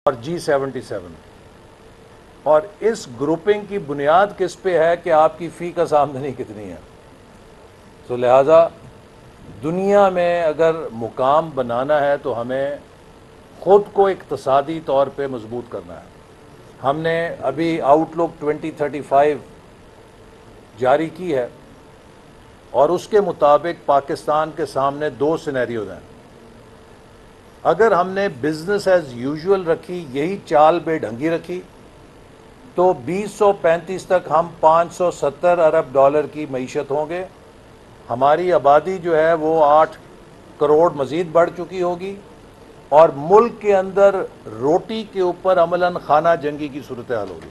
اور G77، اور اس گروپنگ کی بنیاد کس پہ ہے کہ آپ کی فی کا آمدنی کتنی ہے. تو لہٰذا دنیا میں اگر مقام بنانا ہے تو ہمیں خود کو اقتصادی طور پہ مضبوط کرنا ہے. ہم نے ابھی آؤٹ لک 2035 جاری کی ہے، اور اس کے مطابق پاکستان کے سامنے 2 سینیریوز ہیں. اگر ہم نے بزنس ایز یوزول رکھی، یہی چال بے ڈھنگی رکھی، تو 2035 تک ہم $570 ارب کی معیشت ہوں گے. ہماری آبادی جو ہے وہ 8 کروڑ مزید بڑھ چکی ہوگی، اور ملک کے اندر روٹی کے اوپر عملاً خانہ جنگی کی صورتحال ہوگی.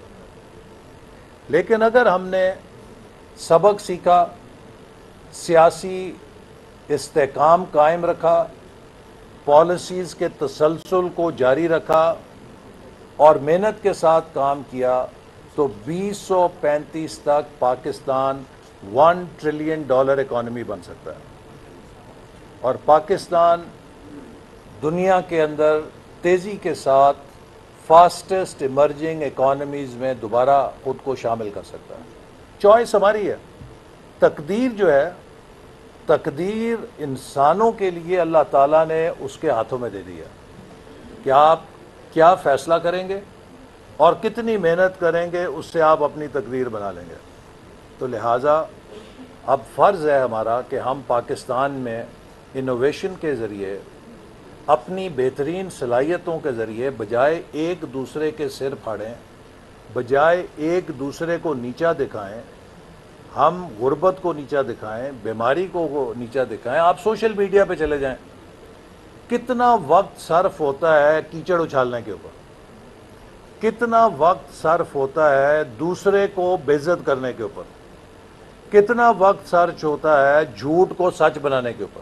لیکن اگر ہم نے سبق سیکھا، سیاسی استحکام قائم رکھا، پالیسیز کے تسلسل کو جاری رکھا اور محنت کے ساتھ کام کیا، تو 2035 تک پاکستان $1 ٹریلین اکانومی بن سکتا ہے. اور پاکستان دنیا کے اندر تیزی کے ساتھ فاسٹسٹ ایمرجنگ اکانومیز میں دوبارہ خود کو شامل کر سکتا ہے. چوائس ہماری ہے. تقدیر جو ہے، تقدیر انسانوں کے لیے اللہ تعالیٰ نے اس کے ہاتھوں میں دے دی ہے کہ آپ کیا فیصلہ کریں گے اور کتنی محنت کریں گے، اس سے آپ اپنی تقدیر بنا لیں گے. تو لہٰذا اب فرض ہے ہمارا کہ ہم پاکستان میں انوویشن کے ذریعے، اپنی بہترین صلاحیتوں کے ذریعے، بجائے ایک دوسرے کے سر پھاڑیں، بجائے ایک دوسرے کو نیچا دکھائیں، ہم غربت کو نیچا دکھائیں، بیماری کو نیچا دکھائیں. آپ سوشل میڈیا پہ چلے جائیں، کتنا وقت صرف ہوتا ہے کیچڑ اچھالنے کے اوپر، کتنا وقت صرف ہوتا ہے دوسرے کو بے عزت کرنے کے اوپر، کتنا وقت صرف ہوتا ہے جھوٹ کو سچ بنانے کے اوپر.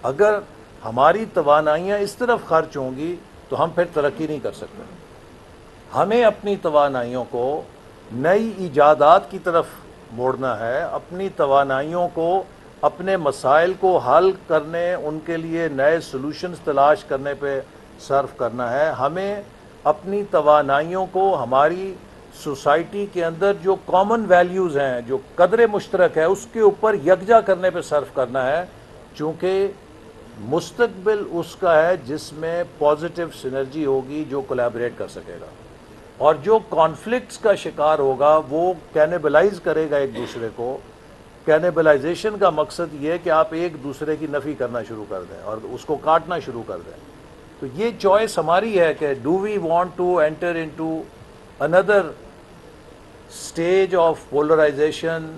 اگر ہماری توانائیاں اس طرف خرچ ہوں گی تو ہم پھر ترقی نہیں کر سکتے. ہمیں اپنی توانائیوں کو نئی ایجادات کی طرف موڑنا ہے، اپنی توانائیوں کو اپنے مسائل کو حل کرنے، ان کے لیے نئے سلوشنز تلاش کرنے پہ صرف کرنا ہے. ہمیں اپنی توانائیوں کو ہماری سوسائٹی کے اندر جو کامن ویلیوز ہیں، جو قدر مشترک ہے، اس کے اوپر یکجا کرنے پہ صرف کرنا ہے، چونکہ مستقبل اس کا ہے جس میں پازیٹیو سینرجی ہوگی، جو کولیبریٹ کر سکے گا، اور جو کانفلکٹس کا شکار ہوگا وہ کینیبلائز کرے گا ایک دوسرے کو. کینیبلائزیشن کا مقصد یہ ہے کہ آپ ایک دوسرے کی نفی کرنا شروع کر دیں اور اس کو کاٹنا شروع کر دیں. تو یہ چوائس ہماری ہے کہ do we want to enter into اندر stage of polarization,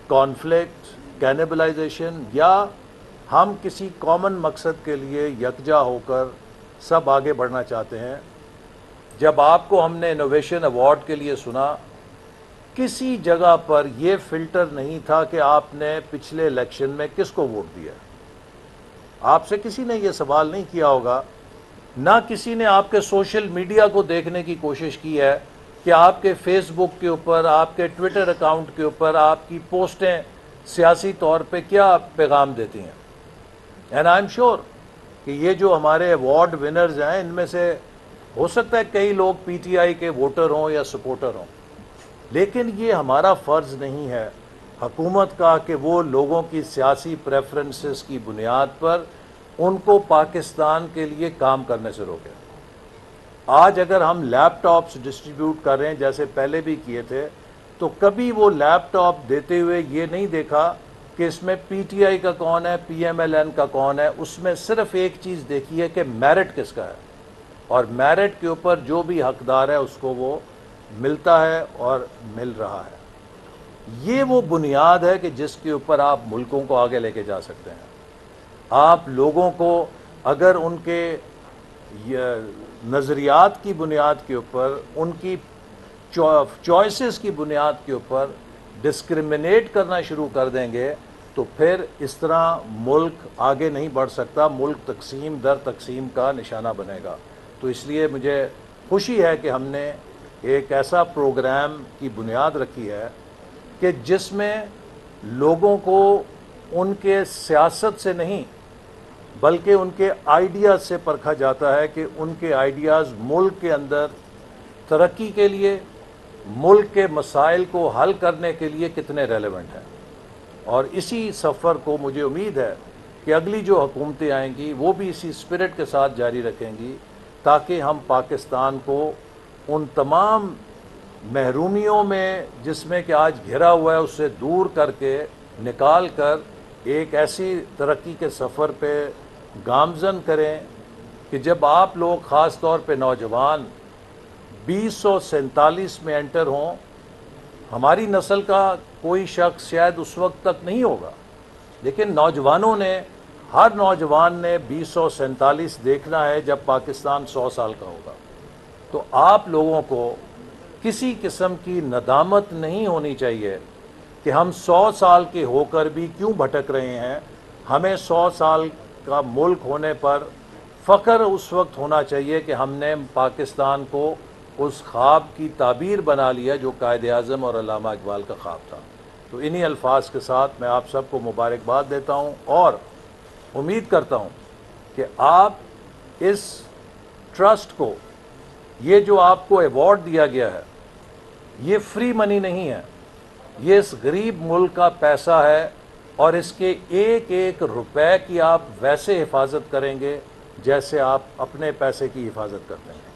conflict, cannibalization, یا ہم کسی کامن مقصد کے لیے یکجا ہو کر سب آگے بڑھنا چاہتے ہیں. جب آپ کو ہم نے انوویشن ایوارڈ کے لیے سنا، کسی جگہ پر یہ فلٹر نہیں تھا کہ آپ نے پچھلے الیکشن میں کس کو ووٹ دیا. آپ سے کسی نے یہ سوال نہیں کیا ہوگا، نہ کسی نے آپ کے سوشل میڈیا کو دیکھنے کی کوشش کی ہے کہ آپ کے فیس بک کے اوپر، آپ کے ٹویٹر اکاؤنٹ کے اوپر آپ کی پوسٹیں سیاسی طور پہ کیا پیغام دیتی ہیں. اینڈ آئی ایم شیور کہ یہ جو ہمارے ایوارڈ ونرز ہیں، ان میں سے ہو سکتا ہے کئی لوگ پی ٹی آئی کے ووٹر ہوں یا سپورٹر ہوں، لیکن یہ ہمارا فرض نہیں ہے حکومت کا کہ وہ لوگوں کی سیاسی پریفرنسز کی بنیاد پر ان کو پاکستان کے لیے کام کرنے سے روکے. آج اگر ہم لیپ ٹاپس ڈسٹریبیوٹ کر رہے ہیں جیسے پہلے بھی کیے تھے، تو کبھی وہ لیپ ٹاپ دیتے ہوئے یہ نہیں دیکھا کہ اس میں پی ٹی آئی کا کون ہے، پی ایم ایل این کا کون ہے. اس میں صرف ایک چیز دیکھی ہے کہ میرٹ کس کا ہے، اور میرٹ کے اوپر جو بھی حقدار ہے اس کو وہ ملتا ہے اور مل رہا ہے. یہ وہ بنیاد ہے کہ جس کے اوپر آپ ملکوں کو آگے لے کے جا سکتے ہیں. آپ لوگوں کو اگر ان کے نظریات کی بنیاد کے اوپر، ان کی چوائسز کی بنیاد کے اوپر ڈسکرمنیٹ کرنا شروع کر دیں گے، تو پھر اس طرح ملک آگے نہیں بڑھ سکتا. ملک تقسیم در تقسیم کا نشانہ بنے گا. تو اس لیے مجھے خوشی ہے کہ ہم نے ایک ایسا پروگرام کی بنیاد رکھی ہے کہ جس میں لوگوں کو ان کے سیاست سے نہیں بلکہ ان کے آئیڈیاز سے پرکھا جاتا ہے کہ ان کے آئیڈیاز ملک کے اندر ترقی کے لیے، ملک کے مسائل کو حل کرنے کے لیے کتنے ریلیونٹ ہیں۔ اور اسی سفر کو مجھے امید ہے کہ اگلی جو حکومتیں آئیں گی وہ بھی اسی اسپرٹ کے ساتھ جاری رکھیں گی، تاکہ ہم پاکستان کو ان تمام محرومیوں میں جس میں کہ آج گھرا ہوا ہے اس سے دور کر کے نکال کر ایک ایسی ترقی کے سفر پہ گامزن کریں کہ جب آپ لوگ خاص طور پہ نوجوان 2047 میں انٹر ہوں، ہماری نسل کا کوئی شخص شاید اس وقت تک نہیں ہوگا، لیکن نوجوانوں نے، ہر نوجوان نے 2047 دیکھنا ہے جب پاکستان 100 سال کا ہوگا۔ تو آپ لوگوں کو کسی قسم کی ندامت نہیں ہونی چاہیے کہ ہم 100 سال کے ہو کر بھی کیوں بھٹک رہے ہیں۔ ہمیں 100 سال کا ملک ہونے پر فخر اس وقت ہونا چاہیے کہ ہم نے پاکستان کو اس خواب کی تعبیر بنا لیا جو قائد اعظم اور علامہ اقبال کا خواب تھا۔ تو انہی الفاظ کے ساتھ میں آپ سب کو مبارکباد دیتا ہوں اور امید کرتا ہوں کہ آپ اس ٹرسٹ کو، یہ جو آپ کو ایوارڈ دیا گیا ہے، یہ فری منی نہیں ہے، یہ اس غریب ملک کا پیسہ ہے، اور اس کے ایک ایک روپے کی آپ ویسے حفاظت کریں گے جیسے آپ اپنے پیسے کی حفاظت کرتے ہیں،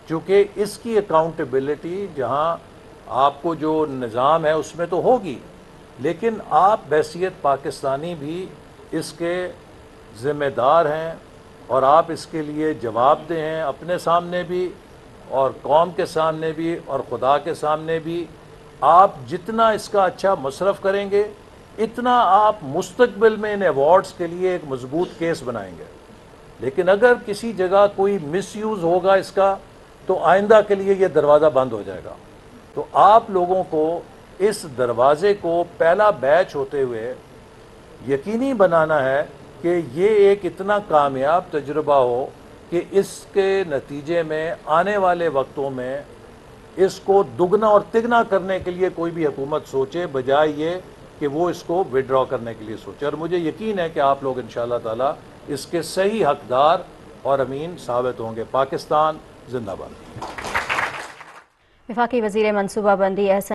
چونکہ اس کی اکاؤنٹیبلٹی جہاں آپ کو جو نظام ہے اس میں تو ہوگی، لیکن آپ بحیثیت پاکستانی بھی اس کے ذمہ دار ہیں، اور آپ اس کے لیے جواب دہ ہیں، اپنے سامنے بھی اور قوم کے سامنے بھی اور خدا کے سامنے بھی۔ آپ جتنا اس کا اچھا مصرف کریں گے، اتنا آپ مستقبل میں ان ایوارڈز کے لیے ایک مضبوط کیس بنائیں گے۔ لیکن اگر کسی جگہ کوئی مس یوز ہوگا اس کا، تو آئندہ کے لیے یہ دروازہ بند ہو جائے گا۔ تو آپ لوگوں کو اس دروازے کو پہلا بیچ ہوتے ہوئے یقینی بنانا ہے کہ یہ ایک اتنا کامیاب تجربہ ہو کہ اس کے نتیجے میں آنے والے وقتوں میں اس کو دگنا اور تگنا کرنے کے لیے کوئی بھی حکومت سوچے، بجائے یہ کہ وہ اس کو وڈرا کرنے کے لیے سوچے۔ اور مجھے یقین ہے کہ آپ لوگ انشاءاللہ تعالی اس کے صحیح حقدار اور امین ثابت ہوں گے۔ پاکستان زندہ باد۔ وفاقی وزیر منصوبہ بندی احسن